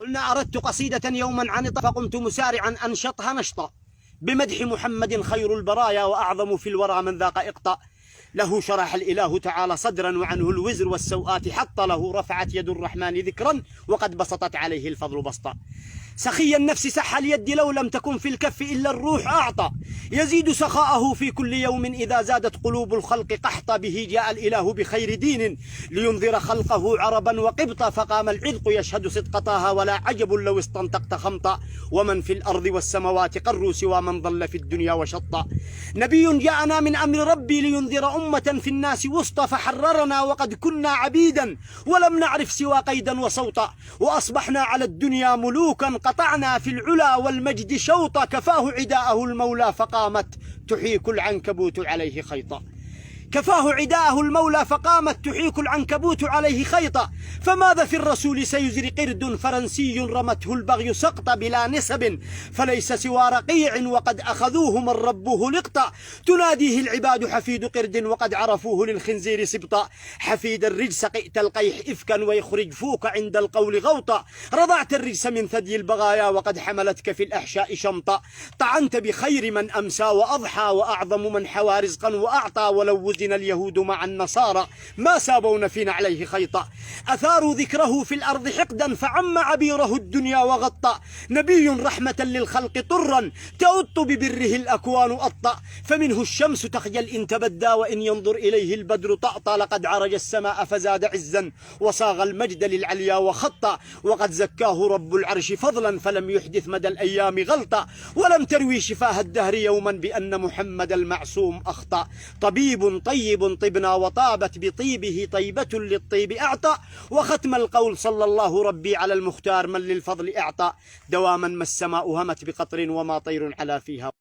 قلنا أردت قصيدة يوما عنطة فقمت مسارعا أنشطها نشطا بمدح محمد خير البرايا وأعظم في الورى من ذاق إقطاء. له شرح الإله تعالى صدرا وعنه الوزر والسوءات حط له رفعت يد الرحمن ذكرا وقد بسطت عليه الفضل بسطا. سخي النفس سح اليد لو لم تكن في الكف إلا الروح أعطى. يزيد سخاءه في كل يوم إذا زادت قلوب الخلق قحطا. به جاء الإله بخير دين لينذر خلقه عربا وقبطا. فقام العذق يشهد صدق طه ولا عجب لو استنطقت خمطا. ومن في الأرض والسماوات قروا سوى من ضل في الدنيا وشطا. نبي جاءنا من أمر ربي لينذر أمة في الناس وسطى. فحررنا وقد كنا عبيدا ولم نعرف سوى قيدا وصوتا. وأصبحنا على الدنيا ملوكا قطعنا في العلا والمجد شوطا. كفاه عداءه المولى فقامت تحيك العنكبوت عليه خيطا. كفاه عداءه المولى فقامت تحيك العنكبوت عليه خيطا. فماذا في الرسول سيجري قرد فرنسي رمته البغي سقطا. بلا نسب فليس سوى رقيع وقد أخذوه من ربه لقطا. تناديه العباد حفيد قرد وقد عرفوه للخنزير سبطا. حفيد الرجس قئت القيح إفكا ويخرج فوك عند القول غوطا. رضعت الرجس من ثدي البغايا وقد حملتك في الأحشاء شمطا. طعنت بخير من أمسى وأضحى وأعظم من حوى رزقا وأعطى. ولو وزن اليهود مع النصارى ما سابون في نعليه خيطا. أثاروا ذكره في الأرض حقدا فعم عبيره الدنيا وغطى. نبي رحمة للخلق طرا تؤط ببره الأكوان أطأ. فمنه الشمس تخجل إن تبدى وإن ينظر إليه البدر طأطأ. لقد عرج السماء فزاد عزا وصاغ المجد للعليا وخطا. وقد زكاه رب العرش فضلا فلم يحدث مدى الأيام غلطا. ولم تروي شفاه الدهر يوما بأن محمد المعصوم أخطأ. طبيب طيب طبنا وطابت بطيبه طيبة للطيب أعطى. وختم القول صلى الله ربي على المختار من للفضل أعطى. دواما ما السماء همت بقطر وما طير على فيها.